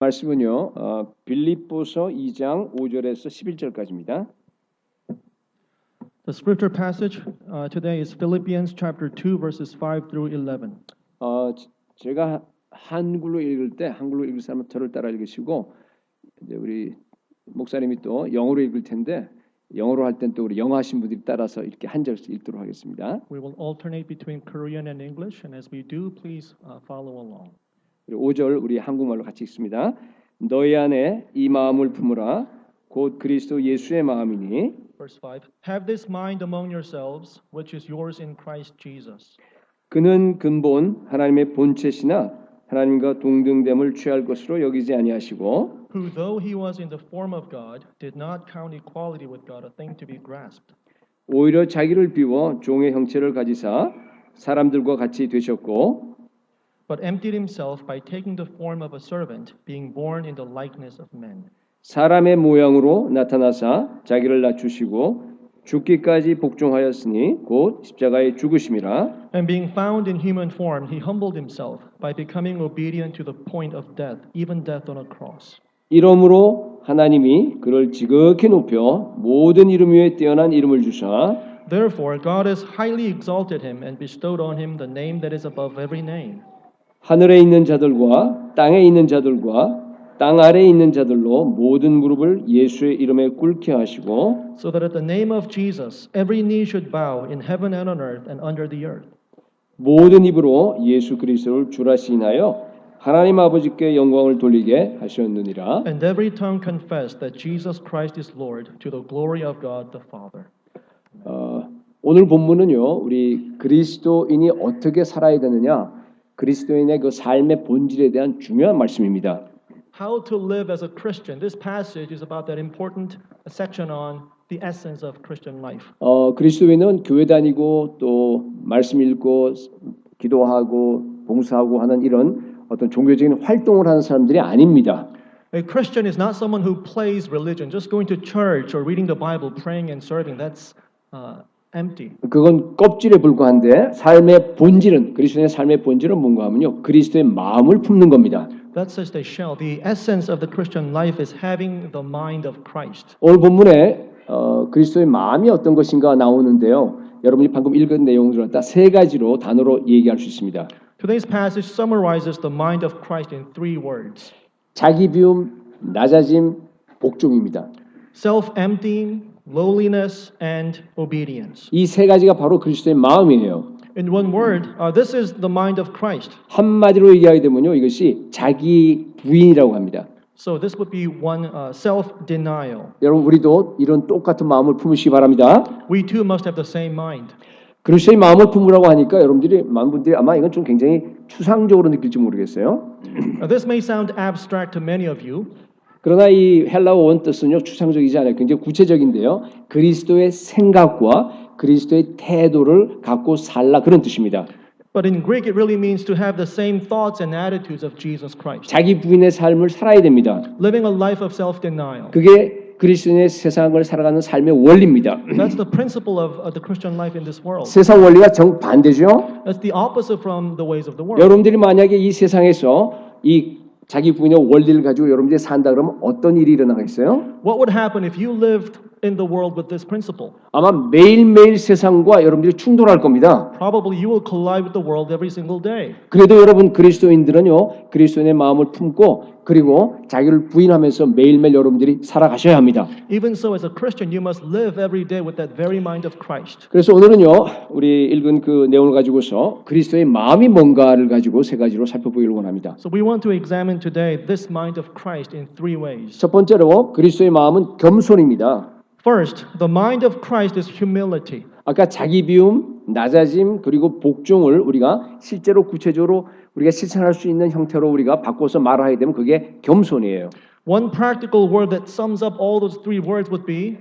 말씀은요. 빌립보서 2장 5절에서 11절까지입니다. The scripture passage today is Philippians chapter 2 verses 5 through 11. 제가 한글로 읽을 때 한글로 읽을 사람은 저를 따라 읽으시고 이제 우리 목사님이 또 영어로 읽을 텐데 영어로 할 땐 또 우리 영어 하신 분들이 따라서 이렇게 한 절씩 읽도록 하겠습니다. We will alternate between Korean and English, and as we do, please follow along. 5절 우리 한국말로 같이 읽습니다. 너희 안에 이 마음을 품으라 곧 그리스도 예수의 마음이니. Verse 5. Have this mind among yourselves, which is yours in Christ Jesus. 그는 근본 하나님의 본체시나 하나님과 동등됨을 취할 것으로 여기지 아니하시고 Who, though he was in the form of God, did not count equality with God a thing to be grasped. 오히려 자기를 비워 종의 형체를 가지사 사람들과 같이 되셨고 But emptied himself by taking the form of a servant, being born in the likeness of men. 사람의 모양으로 나타나사 자기를 낮추시고 죽기까지 복종하였으니 곧 십자가에 죽으심이라. And being found in human form, he humbled himself by becoming obedient to the point of death, even death on a cross. 이러므로 하나님이 그를 지극히 높여 모든 이름 위에 뛰어난 이름을 주사 Therefore God has highly exalted him and bestowed on him the name that is above every name. 하늘에 있는 자들과 땅에 있는 자들과 땅 아래에 있는 자들로 모든 무릎을 예수의 이름에 꿇게 하시고 So that at the name of Jesus every knee should bow in heaven and on earth and under the earth. 모든 입으로 예수 그리스도를 주라 시인하여 하나님 아버지께 영광을 돌리게 하셨느니라. And every tongue confess that Jesus Christ is Lord to the glory of God the Father. 오늘 본문은요. 우리 그리스도인이 어떻게 살아야 되느냐 그리스도인의 그 삶의 본질에 대한 중요한 말씀입니다. How to live as a Christian. This passage is about that important section on the essence of Christian life. 그리스도인은 교회 다니고 또 말씀 읽고 기도하고 봉사하고 하는 이런 어떤 종교적인 활동을 하는 사람들이 아닙니다. A Christian is not someone who plays religion, just going to church or reading the Bible, praying and serving. That's empty. 그건 껍질에 불과한데 삶의 본질은 그리스도인의 삶의 본질은 뭔가 하면요. 그리스도의 마음을 품는 겁니다. That's just a shell. The essence of the Christian life is having the mind of Christ. 오늘 본문에 그리스도의 마음이 어떤 것인가 나오는데요. 여러분이 방금 읽은 내용을 갖다 세 가지로 단어로 얘기할 수 있습니다. Today's passage summarizes the mind of Christ in three words. 자기 비움, 낮아짐, 복종입니다. Self-emptying, lowliness, and obedience. 이 세 가지가 바로 그리스도의 마음이에요. In one word, this is the mind of Christ. 한마디로 얘기하게 되면요. 이것이 자기 부인이라고 합니다. So this would be one self-denial. 여러분 우리도 이런 똑같은 마음을 품으시기 바랍니다. We too must have the same mind. 그리스도의 마음을 품으라고 하니까 여러분들이 많은 분들이 아마 이건 좀 굉장히 추상적으로 느낄지 모르겠어요. This may sound abstract to many of you. 그러나 이 헬라어 원 뜻은요 추상적이지 않아요. 굉장히 구체적인데요. 그리스도의 생각과 그리스도의 태도를 갖고 살라 그런 뜻입니다. But in Greek it really means to have the same thoughts and attitudes of Jesus Christ. 자기 부인의 삶을 살아야 됩니다. Living a life of self-denial. 그게 그리스도인의 세상을 살아가는 삶의 원리입니다. That's the principle of the Christian life in this world. 세상 원리가 정반대죠. That's the opposite from the ways of the world. 여러분들이 만약에 이 세상에서 이 자기 부인의 원리를 가지고 여러분들이 산다 그러면 어떤 일이 일어나겠어요? What would happen if you lived in the world with this principle? 아마 매일매일 세상과 여러분들이 충돌할 겁니다. Probably you will collide with the world every single day. 그래도 여러분 그리스도인들은요. 그리스도인의 마음을 품고 그리고 자기를 부인하면서 매일매일 여러분들이 살아가셔야 합니다. Even so, as a Christian, you must live every day with that very mind of Christ. 그래서 오늘은요. 우리 읽은 그 내용을 가지고서 그리스도의 마음이 뭔가를 가지고 세 가지로 살펴보기를 원합니다. So we want to examine today this mind of Christ in three ways. 첫 번째로 그리스도의 마음은 겸손입니다. First, the mind of Christ is humility. 아까 자기 비움, 낮아짐 그리고 복종을 우리가 실제로 구체적으로 우리가 실천할 수 있는 형태로 우리가 바꿔서 말하게 되면 그게 겸손이에요. One practical word that sums up all those three words would be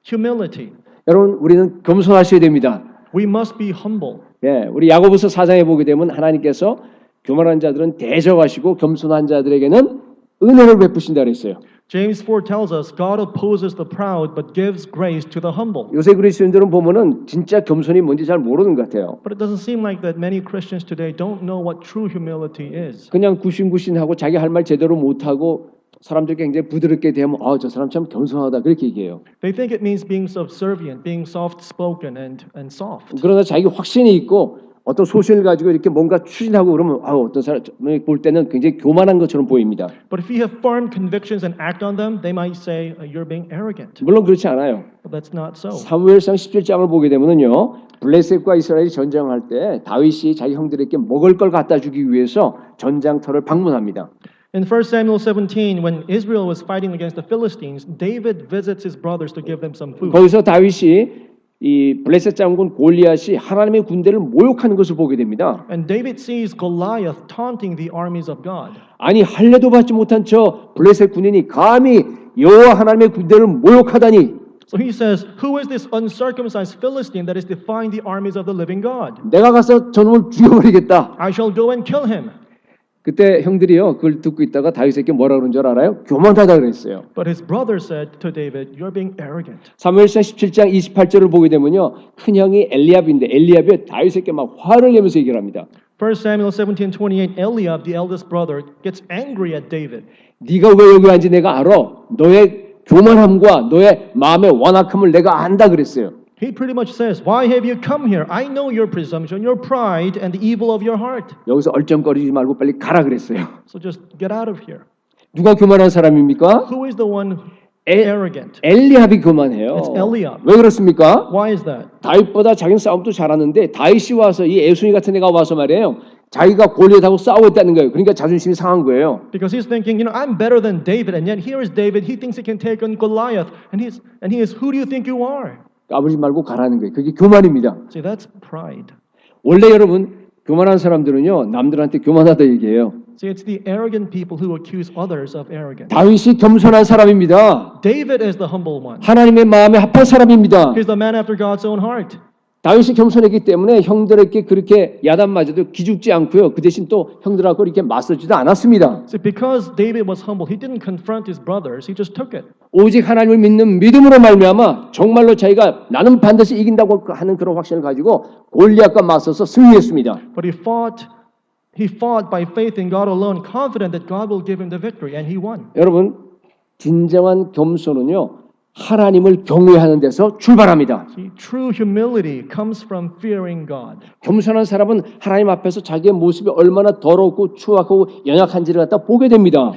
humility. 여러분 우리는 겸손하셔야 됩니다. We must be humble. 예, 우리 야고보서 4장에 보게 되면 하나님께서 교만한 자들은 대적하시고 겸손한 자들에게는 은혜를 베푸신다 그랬어요. James 4 tells us God opposes the proud but gives grace to the humble. 요새 그리스도인들은 보면은 진짜 겸손이 뭔지 잘 모르는 것 같아요. But it doesn't seem like that many Christians today don't know what true humility is. 그냥 구신구신하고 자기 할 말 제대로 못하고 사람들이 굉장히 부드럽게 대하면 저 사람 참 겸손하다 그렇게 얘기해요. They think it means being subservient, being soft-spoken and soft. 그러나 자기 확신이 있고 어떤 소신을 가지고 이렇게 뭔가 추진하고 그러면 어떤 사람이 볼 때는 굉장히 교만한 것처럼 보입니다. But if you have firm convictions and act on them, they might say you're being arrogant. 물론 그렇지 않아요. But that's not so. 사무엘상 17장을 보게 되면은요. 블레셋과 이스라엘이 전쟁할 때 다윗이 자기 형들에게 먹을 걸 갖다 주기 위해서 전장터를 방문합니다. In 1 Samuel 17, when Israel was fighting against the Philistines, David visits his brothers to give them some food. 거기서 다윗이 이 블레셋 장군 골리앗이 하나님의 군대를 모욕하는 것을 보게 됩니다. And David sees Goliath taunting the armies of God. 아니 할례도 받지 못한 저 블레셋 군인이 감히 여호와 하나님의 군대를 모욕하다니. So he says, "Who is this uncircumcised Philistine that is defying the armies of the living God? 내가 가서 저놈을 죽여버리겠다. I shall go and kill him." 그때 형들이요 그걸 듣고 있다가 다윗에게 뭐라 그런 줄 알아요? 교만하다 그랬어요. But his brother said to David, "You're being arrogant." 사무엘상 17장 28절을 보게 되면요 큰 형이 엘리압인데 엘리압이 다윗에게 막 화를 내면서 얘기를 합니다. 1 Samuel 17:28, Eliab, the eldest brother, gets angry at David. 네가 왜 여기 왔는지 내가 알아. 너의 교만함과 너의 마음의 완악함을 내가 안다 그랬어요. He pretty much says, "Why have you come here? I know your presumption, your pride, and the evil of your heart. 여기서 얼쩡거리지 말고 빨리 가라 그랬어요. So just get out of here." 누가 교만한 사람입니까? Who is the one 에- arrogant? 엘리압이 교만해요. It's Eliab. 왜 그렇습니까? Why is that? 다윗보다 자기는 싸움도 잘하는데 다윗이 와서 이 애순이 같은 애가 와서 말이에요. 자기가 골리앗하고 싸우겠다는 거예요. 그러니까 자존심이 상한 거예요. Because he's thinking, I'm better than David, and yet here is David. He thinks he can take on Goliath, and he is, who do you think you are? 까불지 말고 가라는 거예요. 그게 교만입니다. See, that's pride. 원래 여러분 교만한 사람들은요 남들한테 교만하다 얘기해요. See, it's the arrogant people who accuse others of arrogance. 다윗이 겸손한 사람입니다. David is the humble one. 하나님의 마음에 합한 사람입니다. He's the man after God's own heart. 다윗이 겸손했기 때문에 형들에게 그렇게 야단맞아도 기죽지 않고요. 그 대신 또 형들하고 이렇게 맞서지도 않았습니다. See, because David was humble, he didn't confront his brothers. He just took it. 오직 하나님을 믿는 믿음으로 말미암아 정말로 자기가 나는 반드시 이긴다고 하는 그런 확신을 가지고 골리앗과 맞서서 승리했습니다. But he fought by faith in God alone, confident that God will give him the victory, and he won. 여러분 진정한 겸손은요 하나님을 경외하는 데서 출발합니다. See, true humility comes from fearing God. 겸손한 사람은 하나님 앞에서 자기의 모습이 얼마나 더럽고 추악하고 연약한지를 갖다 보게 됩니다.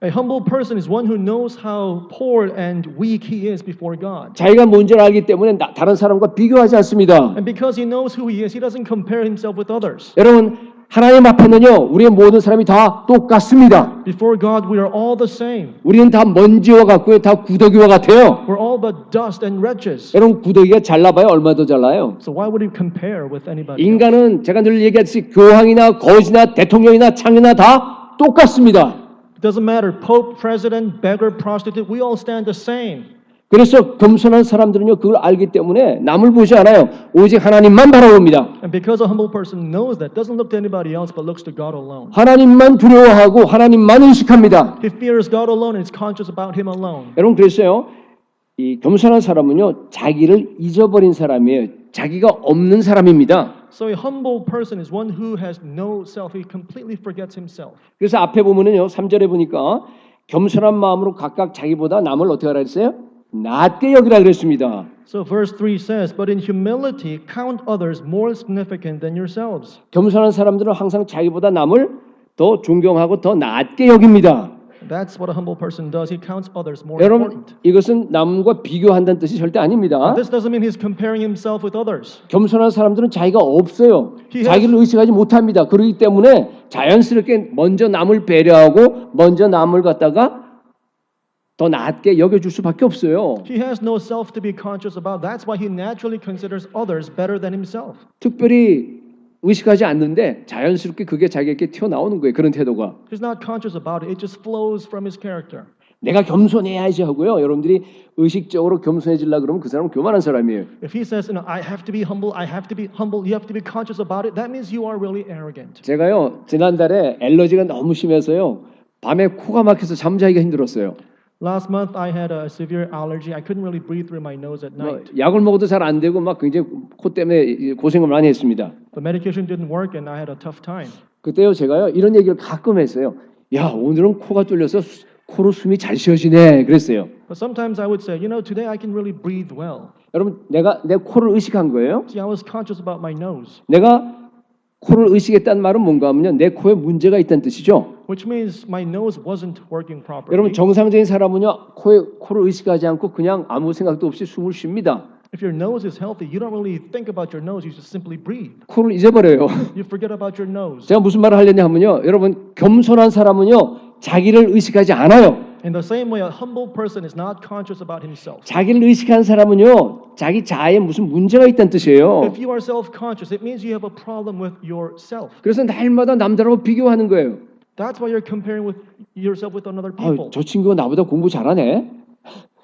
A humble person is one who knows how poor and weak he is before God. 자기가 뭔지를 알기 때문에 다른 사람과 비교하지 않습니다. And because he knows who he is, he doesn't compare himself with others. 여러분 하나님 앞에는요 우리의 모든 사람이 다 똑같습니다. Before God, we are all the same. 우리는 다 먼지와 같고요, 다 구더기와 같아요. We're all but dust and wretches. 여러분 구더기가 잘나봐요, 얼마 더 잘나요? So why would you compare with anybody else? 인간은 제가 늘 얘기하듯이 교황이나 거지나 대통령이나 창이나 다 똑같습니다. It doesn't matter, Pope, President, beggar, prostitute, we all stand the same. 그래서 겸손한 사람들은요 그걸 알기 때문에 남을 보지 않아요. 오직 하나님만 바라봅니다. And because a humble person knows that, doesn't look to anybody else but looks to God alone. 하나님만 두려워하고 하나님만 의식합니다. He fears God alone and is conscious about Him alone. 여러분 그랬어요. 이 겸손한 사람은요 자기를 잊어버린 사람이에요. 자기가 없는 사람입니다. So a humble person is one who has no self. He completely forgets himself. 그래서 앞에 보면은요 3절에 보니까 겸손한 마음으로 각각 자기보다 남을 어떻게 하라 했어요? 낮게 여기라 그랬습니다. So verse 3 says, "But in humility count others more significant than yourselves." 겸손한 사람들은 항상 자기보다 남을 더 존경하고 더 낮게 여깁니다. That's what a humble person does. He counts others more 여러분 important. 이것은 남과 비교한다는 뜻이 절대 아닙니다. This doesn't mean he's comparing himself with others. 겸손한 사람들은 자기가 없어요. He has- 자기를 의식하지 못합니다. 그렇기 때문에 자연스럽게 먼저 남을 배려하고 먼저 남을 갖다가 더 낮게 여겨줄 수밖에 없어요. He has no self to be conscious about. That's why he naturally considers others better than himself. 특별히 의식하지 않는데 자연스럽게 그게 자기에게 튀어나오는 거예요. 그런 태도가. He's not conscious about it. It just flows from his character. 내가 겸손해야지 하고요. 여러분들이 의식적으로 겸손해지려고 그러면 그 사람은 교만한 사람이에요. If he says, I have to be humble, I have to be humble, you have to be conscious about it, that means you are really arrogant. 제가요 지난달에 엘러지가 너무 심해서요 밤에 코가 막혀서 잠자기가 힘들었어요. Last month I had a severe allergy. I couldn't really breathe through my nose at 뭐 night. 약을 먹어도 잘 안 되고 막 굉장히 코 때문에 고생을 많이 했습니다. The medication didn't work and I had a tough time. 그때요 제가요 이런 얘기를 가끔 했어요. 야 오늘은 코가 뚫려서 코로 숨이 잘 쉬어지네 그랬어요. But sometimes I would say, you know, today I can really breathe well. 여러분 내가 내 코를 의식한 거예요. See, I was conscious about my nose, 내가 코를 의식했다는 말은 뭔가 하면요 내 코에 문제가 있다는 뜻이죠. which means my nose wasn't working properly. 여러분 정상적인 사람은요 코를 의식하지 않고 그냥 아무 생각도 없이 숨을 쉽니다. If your nose is healthy, you don't really think about your nose. You just simply breathe. 코를 잊어버려요. You forget about your nose. 제가 무슨 말을 하려냐 하면요 여러분 겸손한 사람은요 자기를 의식하지 않아요. In the same way, a humble person is not conscious about himself. 자기를 의식한 사람은요 자기 자아에 무슨 문제가 있다는 뜻이에요. If you are self-conscious, it means you have a problem with yourself. 그래서 날마다 남들하고 비교하는 거예요. That's why you're comparing with yourself with another 아, people. 저 친구가 나보다 공부 잘하네.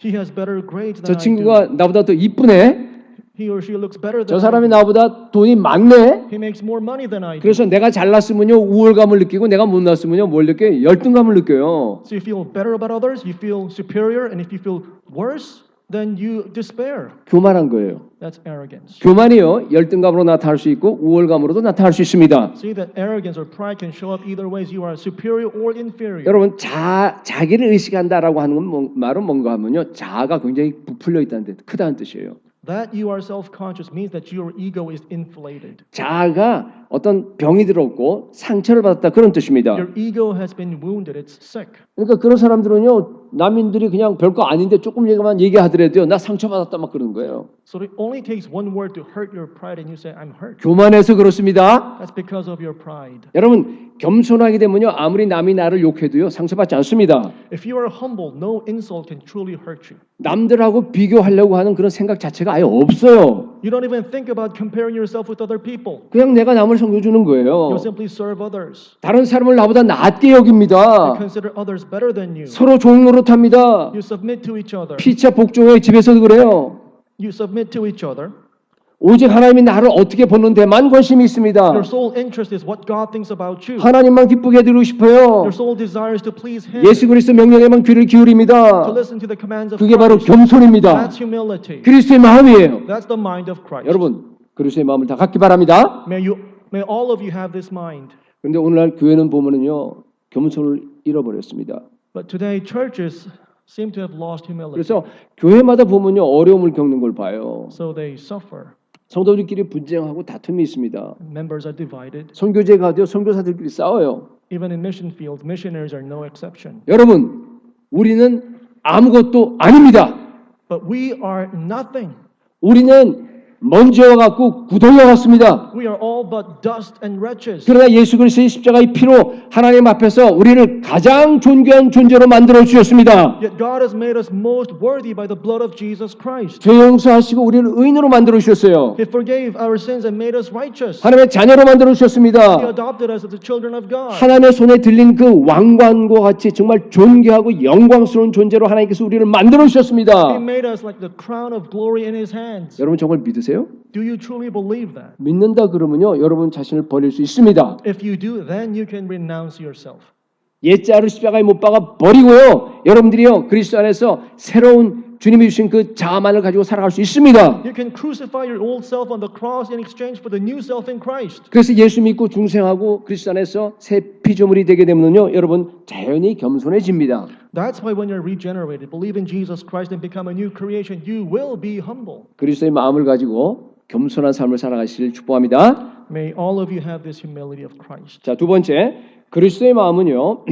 He has better grades 저 than I do. 친구가 나보다 더 이쁘네. He or she looks better 저 than I 사람이 do. 나보다 돈이 많네. He makes more money than I do. 그래서 내가 잘났으면요 우월감을 느끼고 내가 못났으면요 뭘 느껴요? 열등감을 느껴요. So you feel better about others, you feel superior, and if you feel worse, then you despair. 교만한 거예요. That's arrogance. 교만이요 열등감으로 나타날 수 있고 우월감으로도 나타날 수 있습니다. See that arrogance or pride can show up either ways. You are superior or inferior. 여러분 자기를 의식한다라고 하는 건 말은 뭔가 하면요 자아가 굉장히 부풀려 있다는 뜻, 크다는 뜻이에요. That you are self-conscious means that your ego is inflated. 자아가 어떤 병이 들었고 상처를 받았다 그런 뜻입니다. Your ego has been wounded. It's sick. 그러니까 그런 사람들은요 남인들이 그냥 별거 아닌데 조금 얘기하더라도요 나 상처받았다 막 그러는 거예요. So it only takes one word to hurt your pride and you say, I'm hurt. 교만해서 그렇습니다. That's because of your pride. 여러분 겸손하게 되면요 아무리 남이 나를 욕해도요 상처받지 않습니다. If you are humble, no insult can truly hurt you. 남들하고 비교하려고 하는 그런 생각 자체가 아예 없어요. You don't even think about comparing yourself with other people. 그냥 내가 남을 섬겨주는 거예요. You simply serve others. 다른 사람을 나보다 낫게 You 여깁니다. consider others better than you. 서로 종노릇합니다. You submit to each other. 피차 복종의 집에서도 그래요. You submit to each other. 오직 하나님이 나를 어떻게 보는 데만 관심이 있습니다. Your sole interest is what God thinks about you. 하나님만 기쁘게 해드리고 싶어요. Your sole desire is to please Him. 예수 그리스도 명령에만 귀를 To 기울입니다. listen to the commands of 그게 바로 Christ. 겸손입니다. That's humility. 그리스도의 마음이에요. That's the mind of Christ. 여러분 그리스도의 마음을 다 갖기 바랍니다. May all of you have this mind. 그런데 오늘날 교회는 보면은요 겸손을 잃어버렸습니다. But today churches seem to have lost humility. 그래서 교회마다 보면요 어려움을 겪는 걸 봐요. So they suffer. 성도들끼리 분쟁하고 다툼이 있습니다. Members are divided. 선교제 가도 선교사들끼리 싸워요. Even in mission fields, missionaries are no exception. 여러분 우리는 아무것도 아닙니다. But we are nothing. 우리는 먼지와 같고 구덩이와 같습니다. We are all but dust and wretches. 그러나 예수 그리스도의 십자가의 피로 하나님 앞에서 우리를 가장 존귀한 존재로 만들어 주셨습니다. Yet God has made us most worthy by the blood of Jesus Christ. 죄 용서하시고 우리를 의인으로 만들어 주셨어요. He forgave our sins and made us righteous. 하나님의 자녀로 만들어 He 주셨습니다. adopted us as the children of God. 하나님의 손에 들린 그 왕관과 같이 정말 존귀하고 영광스러운 존재로 하나님께서 우리를 만들어 He 주셨습니다. made us like the crown of glory in His hands. 여러분 정말 믿으세요? Do you truly believe that? 믿는다 그러면요 여러분 자신을 버릴 수 있습니다. If you do, then you can renounce yourself. 옛자를 십자가에 못 박아 버리고요 여러분들이요 그리스도 안에서 새로운 주님이 주신 그 자아만을 가지고 살아갈 수 있습니다. You can crucify your old self on the cross in exchange for the new self in Christ. 그래서 예수 믿고 중생하고 그리스도 안에서 새 피조물이 되게 되면요 여러분 자연히 겸손해집니다. That's why when you're regenerated, believe in Jesus Christ and become a new creation, you will be humble. 그리스도의 마음을 가지고 겸손한 삶을 살아가시길 축복합니다. May all of you have this humility of Christ. 자, 두 번째 그리스도의 마음은요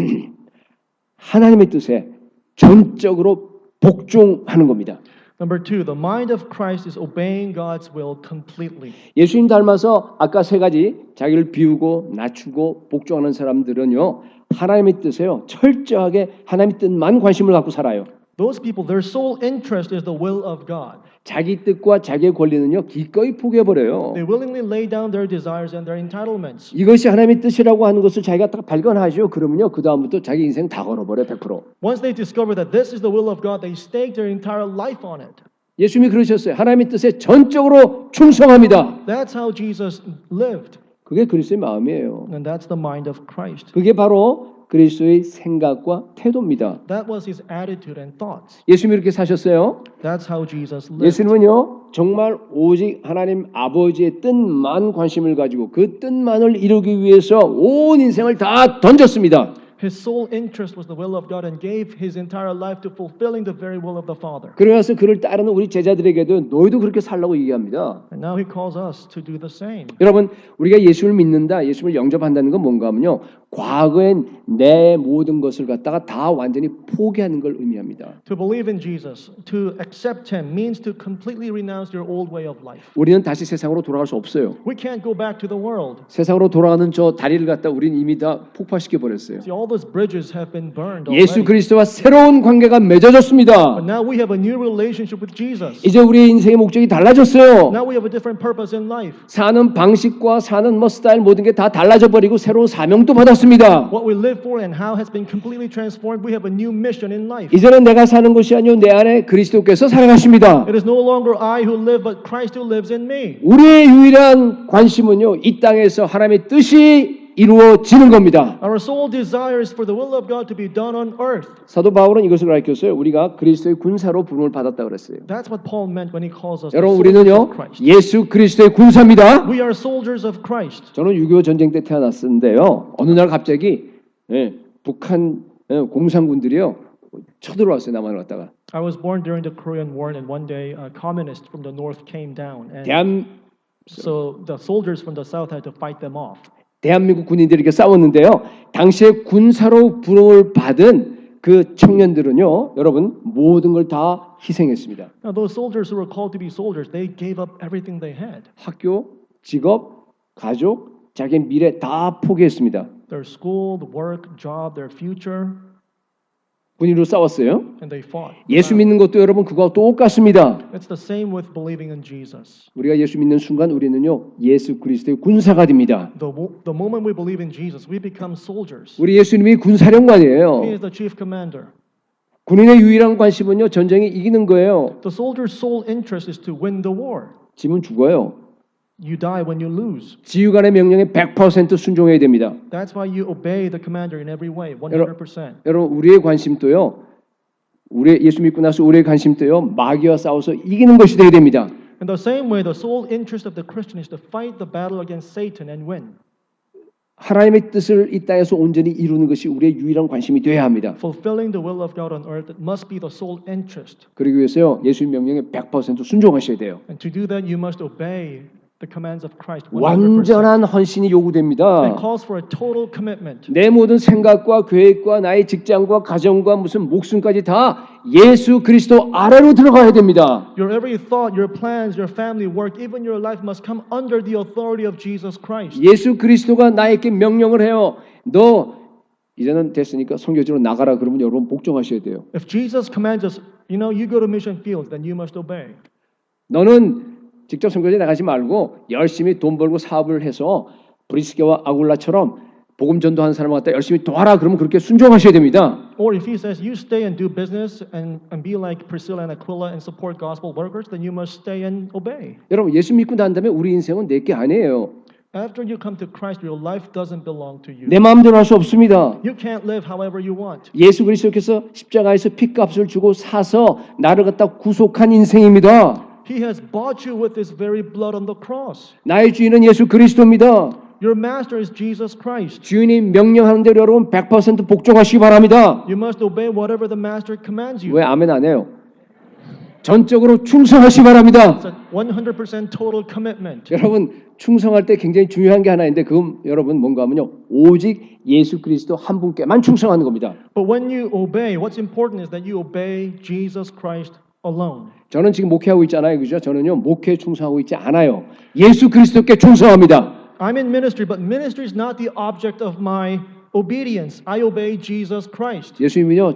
하나님의 뜻에 전적으로 복종하는 겁니다. Number two, the mind of Christ is obeying God's will completely. 예수님 닮아서 아까 세 가지 자기를 비우고 낮추고 복종하는 사람들은요 하나님의 뜻에요 철저하게 하나님의 뜻만 관심을 갖고 살아요. Those people, their sole interest is the will of God. 자기 뜻과 자기의 권리는요 기꺼이 포기해버려요. They willingly lay down their desires and their entitlements. 이것이 하나님의 뜻이라고 하는 것을 자기가 딱 발견하죠. 그러면요 그 다음부터 자기 인생 다 걸어버려 100%. Once they discover that this is the will of God, they stake their entire life on it. 예수님이 그러셨어요. 하나님의 뜻에 전적으로 충성합니다. That's how Jesus lived. 그게 그리스도의 마음이에요. And that's the mind of Christ. 그게 바로 그리스도의 생각과 태도입니다. That was his attitude and thoughts. 예수님이 이렇게 사셨어요. That's how Jesus lived. 예수님은요 정말 오직 하나님 아버지의 뜻만 관심을 가지고 그 뜻만을 이루기 위해서 온 인생을 다 던졌습니다. His sole interest was the will of God and gave his entire life to fulfilling the very will of the Father. 그래서 그를 따르는 우리 제자들에게도 너희도 그렇게 살라고 얘기합니다. And now he calls us to do the same. 여러분 우리가 예수를 믿는다, 예수를 영접한다는 건 뭔가 하면요 과거엔 내 모든 것을 갖다가 다 완전히 포기하는 걸 의미합니다. To believe in Jesus, to accept him, means to completely renounce your old way of life. 우리는 다시 세상으로 돌아갈 수 없어요. We can't go back to the world. 세상으로 돌아가는 저 다리를 갖다 우리는 이미 다 폭파시켜 버렸어요. See, all those bridges have been burned 예수 already. 그리스도와 새로운 관계가 맺어졌습니다. But now we have a new relationship with Jesus. 이제 우리의 인생의 목적이 달라졌어요. Now we have a different purpose in life. 사는 방식과 사는 스타일 모든 게 다 달라져 버리고 새로운 사명도 받았습니다. What we live for and how has been completely transformed. We have a new mission in life. 이제는 내가 사는 것이 아니요 내 안에 그리스도께서 살아가십니다. It is no longer I who live, but Christ who lives in me. 우리의 유일한 관심은요 이 땅에서 하나님의 뜻이 이루어지는 겁니다. Our sole desire is for the will of God to be done on earth. 사도 바울은 이것을 가르쳤어요. 우리가 그리스도의 군사로 부름을 받았다 그랬어요. That's what Paul meant when he calls us 여러분 soldiers 우리는요 of Christ. 예수 그리스도의 군사입니다. We are soldiers of Christ. 저는 6.25 전쟁 때 태어났는데요. 어느 날 갑자기 북한 공산군들이요 쳐들어왔어요. 남한을 갔다가. I was born during the Korean War, and one day communists from the north came down, and so the soldiers from the south had to fight them off. 대한민국 군인들이 이렇게 싸웠는데요. 당시에 군사로 부름을 받은 그 청년들은요, 여러분 모든 걸 다 희생했습니다. Now those soldiers who were called to be soldiers, they gave up everything they had. 학교, 직업, 가족, 자기 미래 다 포기했습니다. Their school, the work, job, their future, 군인으로 싸웠어요. and they fought. 예수 믿는 것도 여러분 그거와 똑같습니다. It's the same with believing in Jesus. 우리가 예수 믿는 순간 우리는요 예수 그리스도의 군사가 됩니다. The moment we believe in Jesus, we become soldiers. 우리 예수님이 군사령관이에요. He is the chief commander. 군인의 유일한 관심은요 전쟁에 이기는 거예요. The soldier's sole interest is to win the war. 지면 죽어요. You die when you lose. 지휘관의 명령에 100% 순종해야 됩니다. That's why you obey the commander in every way, 100%. 여러분 우리의 관심도요. 우리 예수 믿고 나서 우리의 관심도요. 마귀와 싸워서 이기는 것이 되어야 됩니다. In the same way, the sole interest of the Christian is to fight the battle against Satan and win. 하나님의 뜻을 이 땅에서 온전히 이루는 것이 우리의 유일한 관심이 되어야 합니다. Fulfilling the will of God on earth, it must be the sole interest. 그러기 위해서요. 예수님 명령에 100% 순종하셔야 돼요. And to do that, you must obey the commands of Christ 100%. 완전한 헌신이 요구됩니다. It calls for a total commitment. 내 모든 생각과 계획과 나의 직장과 가정과 무슨 목숨까지 다 예수 그리스도 아래로 들어가야 됩니다. Your every thought, your plans, your family work, even your life must come under the authority of Jesus Christ. 예수 그리스도가 나에게 명령을 해요. 너 이제는 됐으니까 선교지로 나가라 그러면 여러분 복종하셔야 돼요. If Jesus commands us, you go to mission fields, then you must obey. 너는 직접 선교지에 나가지 말고 열심히 돈 벌고 사업을 해서 브리스게와 아굴라처럼 복음 전도하는 사람을 갖다 열심히 도와라 그러면 그렇게 순종하셔야 됩니다. Or if he says you stay and do business and be like Priscilla and Aquila and support gospel workers, then you must stay and obey. 여러분 예수 믿고 난 다음에 우리 인생은 내게 아니에요. After you come to Christ, your life doesn't belong to you. 내 마음대로 할 수 없습니다. You can't live however you want. 예수 그리스도께서 십자가에서 피값을 주고 사서 나를 갖다 구속한 인생입니다. He has bought you with his very blood on the cross. 나의 주인은 예수 그리스도입니다. Your master is Jesus Christ. 주인이 명령하는 대로 여러분 100% 복종하시기 바랍니다. You must obey whatever the master commands you. 왜 아멘 안 해요? 전적으로 충성하시기 바랍니다. It's a 100% total commitment. 여러분 충성할 때 굉장히 중요한 게 하나 있는데 그건 여러분 뭔가 하면요. 오직 예수 그리스도 한 분께만 충성하는 겁니다. But when you obey, what's important is that you obey Jesus Christ alone. 저는 지금 목회하고 있잖아요. 그죠? 저는요. 목회에 충성하고 있지 않아요. 예수 그리스도께 충성합니다. I'm in ministry, but ministry is not the object of my obedience. I obey Jesus Christ. 예수님은요.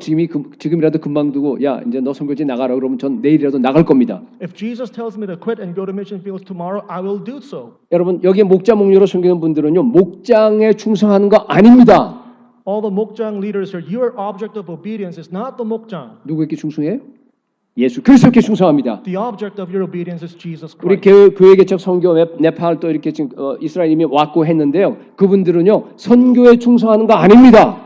지금이라도 금방 두고 야 이제 너 선교지 나가라 그러면 전 내일이라도 나갈 겁니다. If Jesus tells me to quit and go to mission fields tomorrow, I will do so. 여러분 여기에 목자 목료로 섬기는 분들은요. 목장에 충성하는 거 아닙니다. All the 목장 leaders here, your object of obedience is not the 목장. 누구에게 충성해요? 예수 그리스도께 충성합니다. The object of your obedience is Jesus 우리 Christ. 교회 개척 선교 네팔 또 이렇게 지금 이스라엘 이미 왔고 했는데요. 그분들은요 선교에 충성하는 거 아닙니다.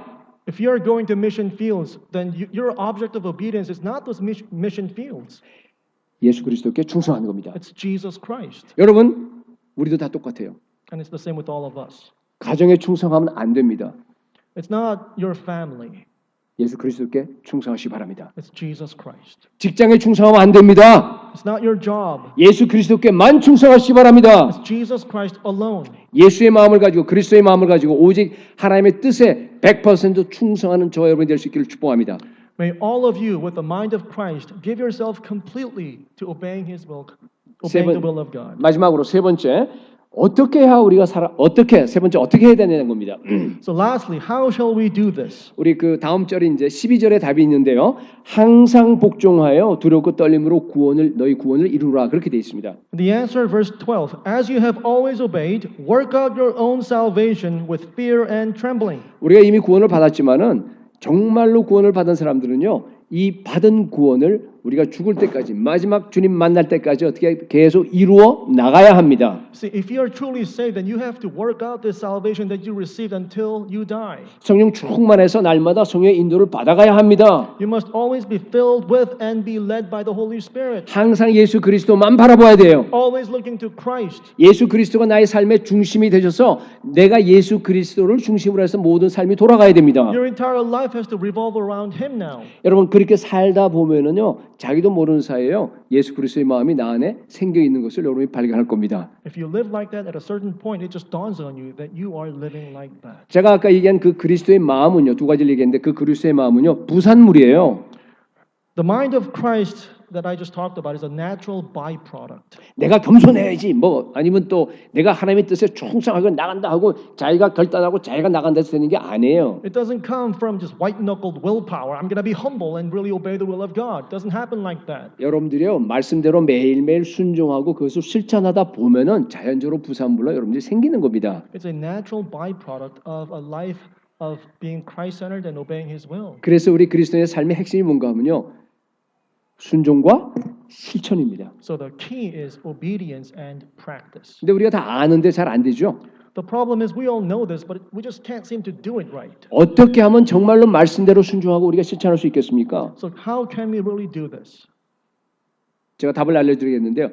If you are going to mission fields, then your object of obedience is not those mission fields. 예수 그리스도께 충성하는 겁니다. It's Jesus Christ. 여러분, 우리도 다 똑같아요. And it's the same with all of us. 가정에 충성하면 안 됩니다. It's not your family. 예수 그리스도께 충성하시기 바랍니다. It's Jesus Christ. 직장에 충성하면 안 됩니다. It's not your job. 예수 그리스도께만 충성하시기 바랍니다. It's Jesus Christ alone. 예수의 마음을 가지고 그리스도의 마음을 가지고 오직 하나님의 뜻에 100% 충성하는 저와 여러분이 될 수 있기를 축복합니다. May all of you, with the mind of Christ, give yourself completely to obeying His will, obeying the will of God. 마지막으로 세 번째, 어떻게 해야 우리가 세 번째 어떻게 해야 되냐는 겁니다. So lastly, how shall we do this? 우리 그 다음 절이 이제 12절에 답이 있는데요. 항상 복종하여 두렵고 떨림으로 너희 구원을 이루라 그렇게 되어 있습니다. The answer, verse 12, as you have always obeyed, work out your own salvation with fear and trembling. 우리가 이미 구원을 받았지만은 정말로 구원을 받은 사람들은요, 이 받은 구원을 우리가 죽을 때까지 마지막 주님 만날 때까지 어떻게 계속 이루어 나가야 합니다. See, if you are truly saved, then you have to work out this salvation that you received until you die. 성령 충만해서 날마다 성령의 인도를 받아가야 합니다. You must always be filled with and be led by the Holy Spirit. 항상 예수 그리스도만 바라봐야 돼요. Always looking to Christ. 예수 그리스도가 나의 삶의 중심이 되셔서 내가 예수 그리스도를 중심으로 해서 모든 삶이 돌아가야 됩니다. Your entire life has to revolve around Him now. 여러분 그렇게 살다 보면은요, 자기도 모르는 사이에요, 예수 그리스도의 마음이 나 안에 생겨 있는 것을 여러분이 발견할 겁니다. If you live like that, at a certain point, it just dawns on you that you are living like that. 제가 아까 얘기한 그 그리스도의 마음은요, 두 가지를 얘기했는데 그 그리스도의 마음은요, 부산물이에요. The mind of Christ that I just talked about is a natural byproduct. 내가 겸손해야지 뭐 아니면 또 내가 하나님의 뜻에 충성하고 나간다 하고 자기가 결단하고 자기가 나간다 해서 되는 게 아니에요. It doesn't come from just white-knuckled willpower. I'm going to be humble and really obey the will of God. It doesn't happen like that. 여러분들이요, 말씀대로 매일매일 순종하고 그것을 실천하다 보면은 자연적으로 부산물로 여러분들이 생기는 겁니다. It's a natural byproduct of a life of being Christ-centered and obeying His will. 그래서 우리 그리스도인의 삶의 핵심이 뭔가 하면요, 순종과 실천입니다. So the key is obedience and practice. 근데 우리가 다 아는데 잘 안 되죠. The problem is we all know this, but we just can't seem to do it right. 어떻게 하면 정말로 말씀대로 순종하고 우리가 실천할 수 있겠습니까? So how can we really do this? 제가 답을 알려드리겠는데요.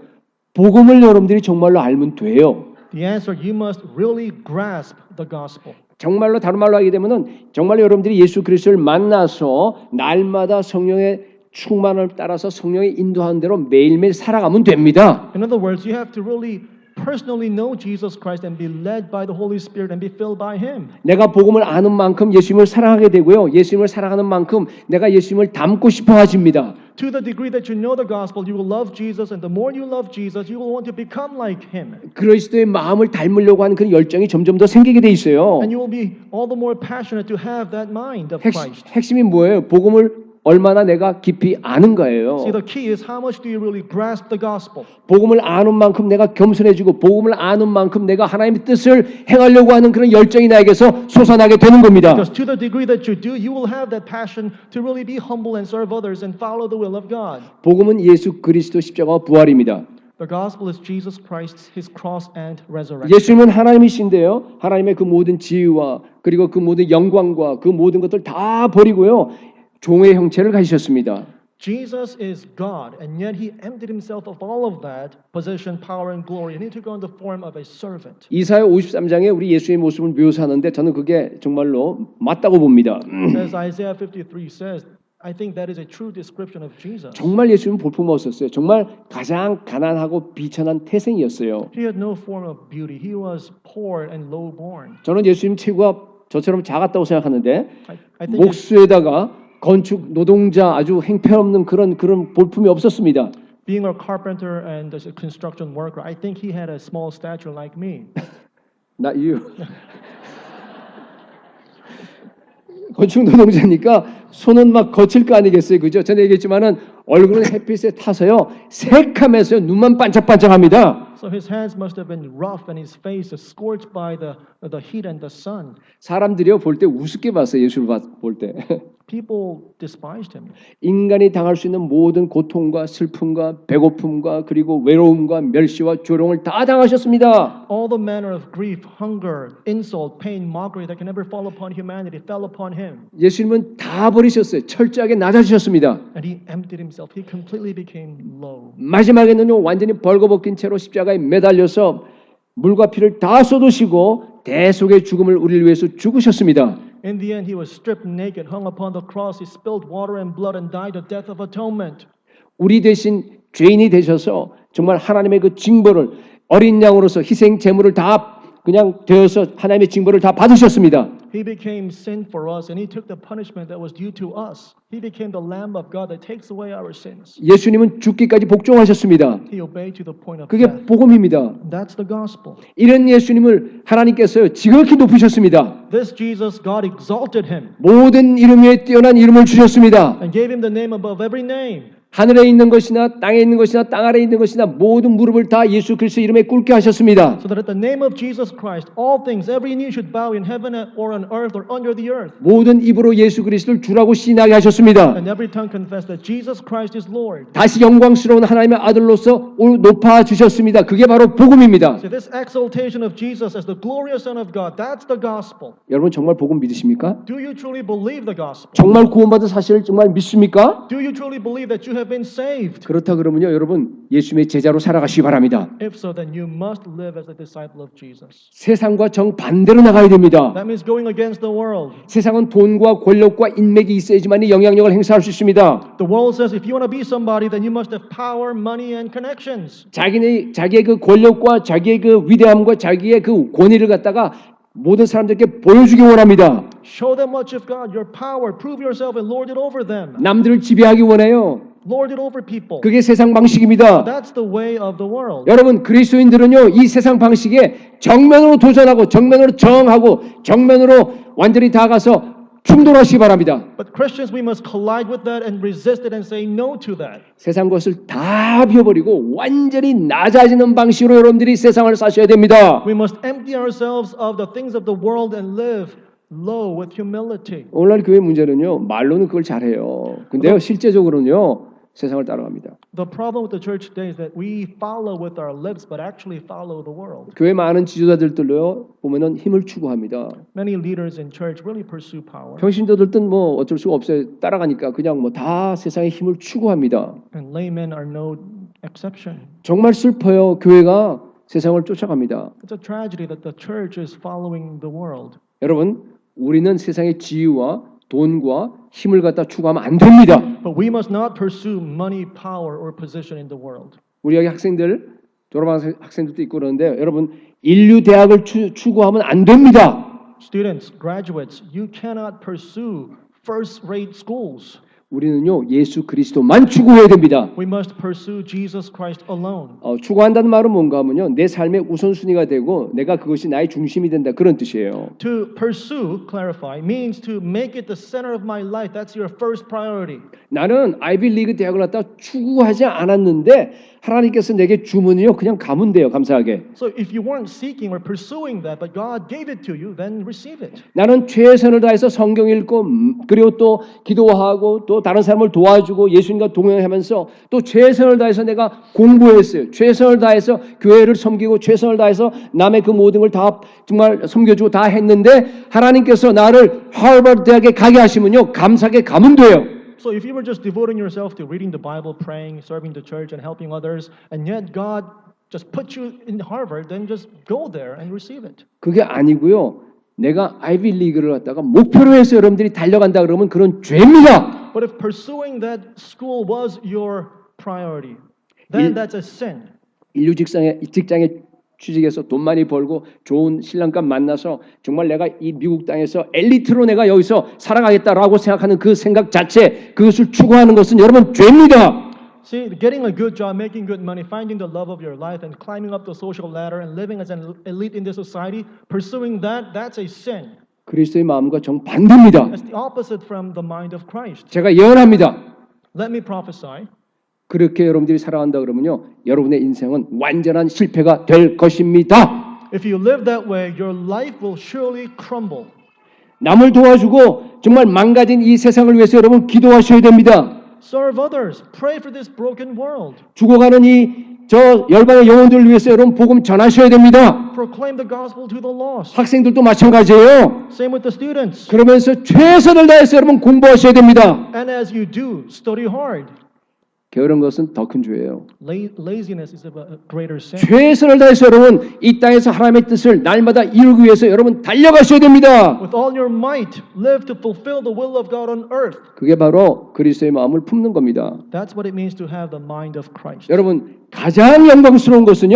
복음을 여러분들이 정말로 알면 돼요. The answer, you must really grasp the gospel. 정말로 다른 말로 하게 되면은 정말로 여러분들이 예수 그리스도를 만나서 날마다 성령의 충만을 따라서 성령의 인도하는 대로 매일매일 살아가면 됩니다. In other words, you have to really personally know Jesus Christ and be led by the Holy Spirit and be filled by Him. 내가 복음을 아는 만큼 예수님을 사랑하게 되고요. 예수님을 사랑하는 만큼 내가 예수님을 닮고 싶어 하십니다. To the degree that you know the gospel, you will love Jesus, and the more you love Jesus, you will want to become like Him. 그리스도의 마음을 닮으려고 하는 그런 열정이 점점 더 생기게 돼 있어요. And you will be all the more passionate to have that mind of Christ. 핵심이 뭐예요? 복음을 얼마나 내가 깊이 아는 거예요. See, the key is how much do you really grasp the gospel? 복음을 아는 만큼 내가 겸손해지고 복음을 아는 만큼 내가 하나님의 뜻을 행하려고 하는 그런 열정이 나에게서 솟아나게 되는 겁니다. Because to the degree that you do, you will have that passion to really be humble and serve others and follow the will of God. 복음은 예수 그리스도 십자가와 부활입니다. The gospel is Jesus Christ, His cross and resurrection. 예수님은 하나님이신데요. 하나님의 그 모든 지위와 그리고 그 모든 영광과 그 모든 것들 다 버리고요. 종의 형체를 가지셨습니다. Jesus is God, and yet He emptied Himself of all of that position, power, and glory, and He took on the form of a servant. 이사야 53장에 우리 예수의 모습을 묘사하는데 저는 그게 정말로 맞다고 봅니다. As Isaiah 53 says, I think that is a true description of Jesus. 정말 예수님은 볼품없었어요. 정말 가장 가난하고 비천한 태생이었어요. He had no form of beauty. He was poor and low-born. 저는 예수님 체구가 저처럼 작았다고 생각하는데 I think 목수에다가 건축 노동자 아주 행편없는 그런 볼품이 없었습니다. being a carpenter and a construction worker, I think he had a small stature like me. Not you. 건축 노동자니까 손은 막 거칠 거 아니겠어요, 그죠? 전에 얘기했지만은 얼굴은 햇빛에 타서요 새카매서요 눈만 반짝반짝합니다. So his hands must have been rough and his face is scorched by the heat and the sun. 사람들이요 볼 때 우습게 봤어요, 예수를 볼 때. people despised him. 인간이 당할 수 있는 모든 고통과 슬픔과 배고픔과 그리고 외로움과 멸시와 조롱을 다 당하셨습니다. All the manner of grief, hunger, insult, pain, mockery that can ever fall upon humanity fell upon him. 예수님은 다 버리셨어요. 철저하게 낮아지셨습니다. And he emptied himself. He completely became low. 마지막에는요 완전히 벌거벗긴 채로 십자가에 매달려서 물과 피를 다 쏟으시고 대속의 죽음을 우리를 위해서 죽으셨습니다. In the end, he was stripped naked, hung upon the cross. He spilled water and blood and died the death of atonement. 우리 대신 죄인이 되셔서 정말 하나님의 그 징벌을 어린 양으로서 희생 제물을 다 그냥 되어서 하나님의 징벌을 다 받으셨습니다. He became sin for us, and he took the punishment that was due to us. He became the Lamb of God that takes away our sins. 예수님은 죽기까지 복종하셨습니다. He obeyed to the point of 그게 death. 복음입니다. That's the gospel. 이런 예수님을 하나님께서요 지극히 높이셨습니다. This Jesus, God exalted him 모든 이름 위에 뛰어난 이름을 주셨습니다. and gave him the name above every name. 하늘에 있는 것이나 땅에 있는 것이나 땅 아래에 있는 것이나 모든 무릎을 다 예수 그리스도 이름에 꿇게 하셨습니다. So that at the name of Jesus Christ, all things, every knee should bow in heaven or on earth or under the earth. 모든 입으로 예수 그리스도를 주라고 시인하게 하셨습니다. And every tongue confess that Jesus Christ is Lord. 다시 영광스러운 하나님의 아들로서 높아 주셨습니다. 그게 바로 복음입니다. So this exaltation of Jesus as the glorious Son of God, that's the gospel. 여러분 정말 복음 믿으십니까? Do you truly believe the gospel? 정말 구원받은 사실을 정말 믿습니까? Do you truly believe that you have been saved? 그렇다 그러면요 여러분 예수님의 제자로 살아가시기 바랍니다. If so, then you must live as a disciple of Jesus. 세상과 정반대로 나가야 됩니다. That means going against the world. 세상은 돈과 권력과 인맥이 있어야지만 영향력을 행사할 수 있습니다. The world says if you want to be somebody, then you must have power, money, and connections. 자기의 그 권력과 자기의 그 위대함과 자기의 그 권위를 갖다가 모든 사람들에게 보여주기 원합니다. Show them much of God, your power, prove yourself and lord it over them. 남들을 지배하기 원해요. Lord it over people. 그게 세상 방식입니다. That's the way of the world. 여러분 그리스도인들은요 이 세상 방식에 정면으로 도전하고 정면으로 저항하고 정면으로 완전히 다가서 충돌하시기 바랍니다. But Christians, we must collide with that and resist it and say no to that. 세상 것을 다 비워버리고 완전히 낮아지는 방식으로 여러분들이 세상을 사셔야 됩니다. We must empty ourselves of the things of the world and live low with humility. 오늘날 교회 문제는요 말로는 그걸 잘해요. 근데요 실제적으로는요 세상을 따라갑니다. The problem with the church today is that we follow with our lips but actually follow the world. 교회 많은 지도자들도요 보면은 힘을 추구합니다. Many leaders in church really pursue power. 평신도들은 뭐 어쩔 수가 없어요. 따라가니까 그냥 뭐 다 세상의 힘을 추구합니다. And laymen are no exception. 정말 슬퍼요. 교회가 세상을 쫓아갑니다. It's a tragedy that the church is following the world. 여러분, 우리는 세상의 지위와 돈과 힘을 갖다 추구하면 안 됩니다. But we must not pursue money, power, or position in the world. 우리 여기 학생들, 졸업한 학생들도 있고 그러는데 여러분 인류 대학을 추구하면 안 됩니다. Students, graduates, you cannot pursue first-rate schools. 우리는요 예수 그리스도만 추구해야 됩니다. We must pursue Jesus Christ alone. 추구한다는 말은 뭔가 하면요 내 삶의 우선순위가 되고 내가 그것이 나의 중심이 된다 그런 뜻이에요. To pursue, clarify, means to make it the center of my life. That's your first priority. 나는 아이비리그 대학을 갖다 추구하지 않았는데 하나님께서 내게 주문이요 그냥 가면 돼요. 감사하게. So if you weren't seeking or pursuing that, but God gave it to you, then receive it. 나는 최선을 다해서 성경 읽고 그리고 또 기도하고 또 다른 사람을 도와주고 예수님과 동행하면서 또 최선을 다해서 내가 공부했어요. 최선을 다해서 교회를 섬기고 최선을 다해서 남의 그 모든 걸 다 정말 섬겨주고 다 했는데 하나님께서 나를 하버드 대학에 가게 하시면요 감사하게 가면 돼요. So if you were just devoting yourself to reading the Bible, praying, serving the church, and helping others, and yet God just put you in Harvard, then just go there and receive it. 그게 아니고요. 내가 아이비리그를 갖다가 목표로 해서 여러분들이 달려간다 그러면 그런 죄입니다. But if pursuing that school was your priority, then that's a sin. 인류 직장에 취직해서 돈 많이 벌고 좋은 신랑감 만나서 정말 내가 이 미국 땅에서 엘리트로 내가 여기서 살아가겠다라고 생각하는 그 생각 자체 그것을 추구하는 것은 여러분 죄입니다. See, getting a good job, making good money, finding the love of your life and climbing up the social ladder and living as an elite in this society, pursuing that, that's a sin. 그리스도의 마음과 정반대입니다. That's the opposite from the mind of Christ. 제가 예언합니다. Let me prophesy. 그렇게 여러분들이 살아간다 그러면요. 여러분의 인생은 완전한 실패가 될 것입니다. If you live that way, your life will surely crumble. 남을 도와주고 정말 망가진 이 세상을 위해서 여러분 기도하셔야 됩니다. Serve others. Pray for this broken world. 죽어가는 이 저 열방의 영혼들을 위해서 여러분 복음 전하셔야 됩니다. Proclaim the gospel to the lost. 학생들도 마찬가지예요. Same with the students. 그러면서 최선을 다해서 여러분 공부하셔야 됩니다. And as you do, study hard. 게으른 것은 더 큰 죄예요. Laziness is a greater sin. 최선을 다해서 여러분 이 땅에서 하나님의 뜻을 날마다 이루기 위해서 여러분 달려가셔야 됩니다. With all your might, live to fulfill the will of God on earth. 그게 바로 그리스도의 마음을 품는 겁니다. That's what it means to have the mind of Christ. 여러분 가장 영광스러운 것은요.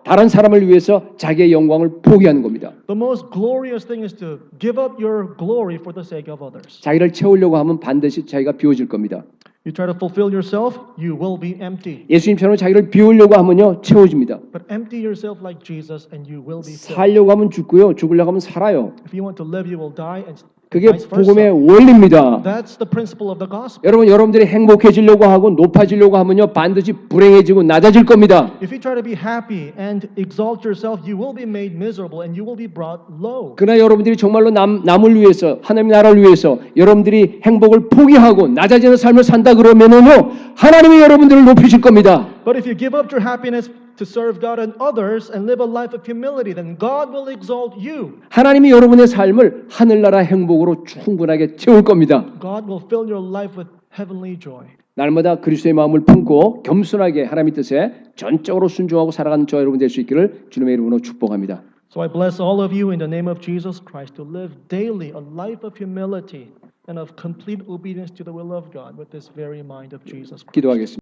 다른 사람을 위해서 자기의 영광을 포기하는 겁니다. The most glorious thing is to give up your glory for the sake of others. 자기를 채우려고 하면 반드시 자기가 비워질 겁니다. You try to fulfill yourself, you will be empty. 예수님처럼 자기를 비우려고 하면요 채워집니다. But empty yourself like Jesus and you will be filled. 살려고 하면 죽고요, 죽으려고 하면 살아요. If you want to live, you will die, and 그게 vice 복음의 versa. 원리입니다. That's the principle of the gospel. 여러분들이 행복해지려고 하고 높아지려고 하면요 반드시 불행해지고 낮아질 겁니다. If you try to be happy and exalt yourself, you will be made miserable and you will be brought low. 그러나 여러분들이 정말로 남을 위해서 하나님의 나라를 위해서 여러분들이 행복을 포기하고 낮아지는 삶을 산다 그러면은요 하나님이 여러분들을 높이실 겁니다. But if you give up your happiness to serve God and others and live a life of humility, then God will exalt you. 하나님이 여러분의 삶을 하늘나라 행복으로 충분하게 채울 겁니다. God will fill your life with heavenly joy. 날마다 그리스도의 마음을 품고 겸손하게 하나님의 뜻에 전적으로 순종하고 살아가는 저 여러분 될 수 있기를 주님의 이름으로 축복합니다. So I bless all of you in the name of Jesus Christ to live daily a life of humility and of complete obedience to the will of God with this very mind of Jesus Christ. 기도하겠습니다.